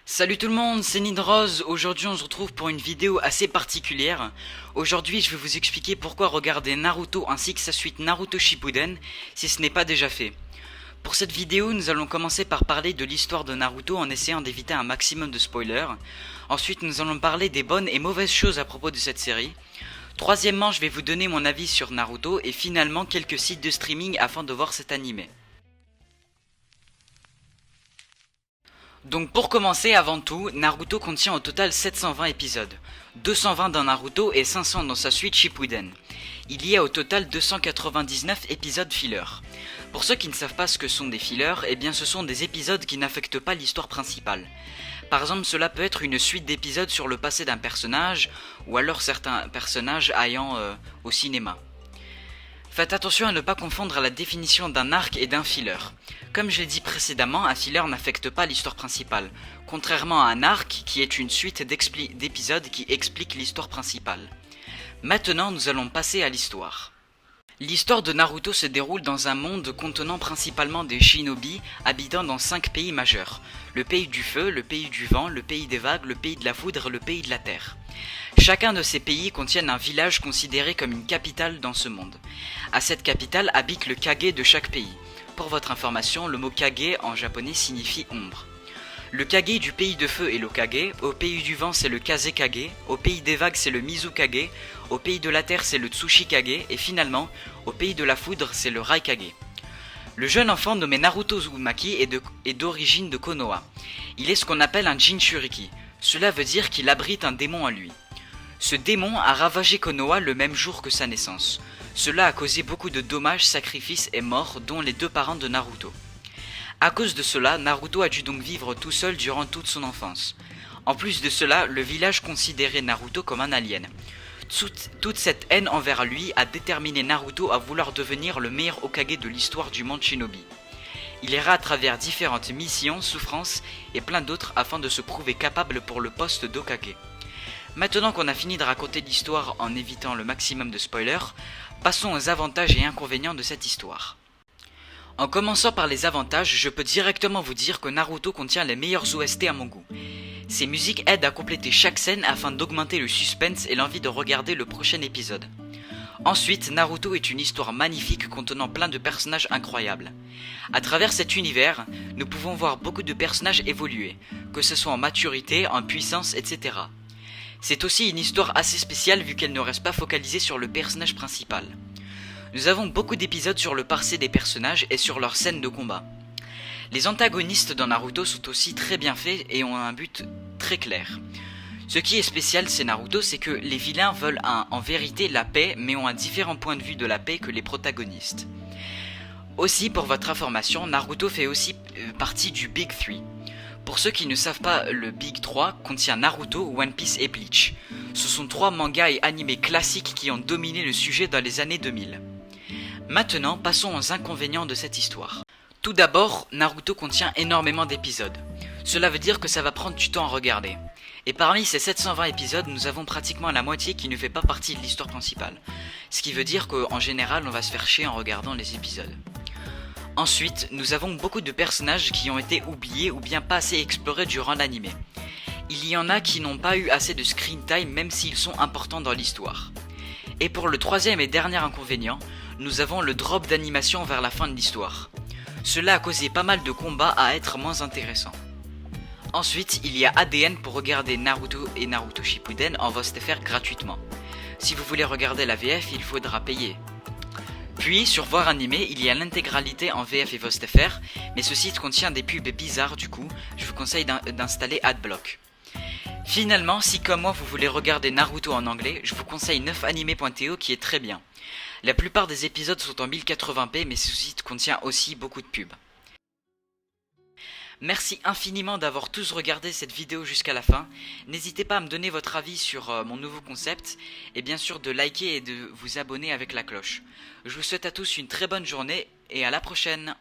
Salut tout le monde, c'est Nidrose. Aujourd'hui on se retrouve pour une vidéo assez particulière. Aujourd'hui je vais vous expliquer pourquoi regarder Naruto ainsi que sa suite Naruto Shippuden si ce n'est pas déjà fait. Pour cette vidéo nous allons commencer par parler de l'histoire de Naruto en essayant d'éviter un maximum de spoilers. Ensuite nous allons parler des bonnes et mauvaises choses à propos de cette série. Troisièmement je vais vous donner mon avis sur Naruto et finalement quelques sites de streaming afin de voir cet animé. Donc pour commencer, avant tout, Naruto contient au total 720 épisodes, 220 dans Naruto et 500 dans sa suite Shippuden. Il y a au total 299 épisodes fillers. Pour ceux qui ne savent pas ce que sont des fillers, eh bien ce sont des épisodes qui n'affectent pas l'histoire principale. Par exemple, cela peut être une suite d'épisodes sur le passé d'un personnage, ou alors certains personnages ayant au cinéma. Faites attention à ne pas confondre la définition d'un arc et d'un filler. Comme je l'ai dit précédemment, un filler n'affecte pas l'histoire principale, contrairement à un arc qui est une suite d'épisodes qui expliquent l'histoire principale. Maintenant, nous allons passer à l'histoire. L'histoire de Naruto se déroule dans un monde contenant principalement des shinobi habitant dans 5 pays majeurs. Le pays du feu, le pays du vent, le pays des vagues, le pays de la foudre et le pays de la terre. Chacun de ces pays contient un village considéré comme une capitale dans ce monde. À cette capitale habite le Kage de chaque pays. Pour votre information, le mot Kage en japonais signifie ombre. Le Kage du pays de feu est l'Okage, au pays du vent c'est le Kazekage, au pays des vagues c'est le Mizukage, au pays de la terre c'est le Tsushikage, et finalement, au pays de la foudre c'est le Raikage. Le jeune enfant nommé Naruto Uzumaki est d'origine de Konoha. Il est ce qu'on appelle un Jinchuriki, cela veut dire qu'il abrite un démon en lui. Ce démon a ravagé Konoha le même jour que sa naissance. Cela a causé beaucoup de dommages, sacrifices et morts, dont les deux parents de Naruto. À cause de cela, Naruto a dû donc vivre tout seul durant toute son enfance. En plus de cela, le village considérait Naruto comme un alien. Toute cette haine envers lui a déterminé Naruto à vouloir devenir le meilleur Hokage de l'histoire du monde shinobi. Il ira à travers différentes missions, souffrances et plein d'autres afin de se prouver capable pour le poste d'Hokage. Maintenant qu'on a fini de raconter l'histoire en évitant le maximum de spoilers, passons aux avantages et inconvénients de cette histoire. En commençant par les avantages, je peux directement vous dire que Naruto contient les meilleurs OST à mon goût. Ces musiques aident à compléter chaque scène afin d'augmenter le suspense et l'envie de regarder le prochain épisode. Ensuite, Naruto est une histoire magnifique contenant plein de personnages incroyables. À travers cet univers, nous pouvons voir beaucoup de personnages évoluer, que ce soit en maturité, en puissance, etc. C'est aussi une histoire assez spéciale vu qu'elle ne reste pas focalisée sur le personnage principal. Nous avons beaucoup d'épisodes sur le passé des personnages et sur leurs scènes de combat. Les antagonistes dans Naruto sont aussi très bien faits et ont un but très clair. Ce qui est spécial chez Naruto, c'est que les vilains veulent en vérité la paix, mais ont un différent point de vue de la paix que les protagonistes. Aussi, pour votre information, Naruto fait aussi partie du Big 3. Pour ceux qui ne savent pas, le Big 3 contient Naruto, One Piece et Bleach. Ce sont 3 mangas et animés classiques qui ont dominé le sujet dans les années 2000. Maintenant, passons aux inconvénients de cette histoire. Tout d'abord, Naruto contient énormément d'épisodes. Cela veut dire que ça va prendre du temps à regarder. Et parmi ces 720 épisodes, nous avons pratiquement la moitié qui ne fait pas partie de l'histoire principale. Ce qui veut dire qu'en général, on va se faire chier en regardant les épisodes. Ensuite, nous avons beaucoup de personnages qui ont été oubliés ou bien pas assez explorés durant l'anime. Il y en a qui n'ont pas eu assez de screen time même s'ils sont importants dans l'histoire. Et pour le troisième et dernier inconvénient, nous avons le drop d'animation vers la fin de l'histoire. Cela a causé pas mal de combats à être moins intéressants. Ensuite, il y a ADN pour regarder Naruto et Naruto Shippuden en VOSTFR gratuitement. Si vous voulez regarder la VF, il faudra payer. Puis, sur Voir Animé, il y a l'intégralité en VF et VOSTFR, mais ce site contient des pubs bizarres du coup, je vous conseille d'installer Adblock. Finalement, si comme moi vous voulez regarder Naruto en anglais, je vous conseille 9anime.to qui est très bien. La plupart des épisodes sont en 1080p, mais ce site contient aussi beaucoup de pubs. Merci infiniment d'avoir tous regardé cette vidéo jusqu'à la fin. N'hésitez pas à me donner votre avis sur mon nouveau concept et bien sûr de liker et de vous abonner avec la cloche. Je vous souhaite à tous une très bonne journée et à la prochaine.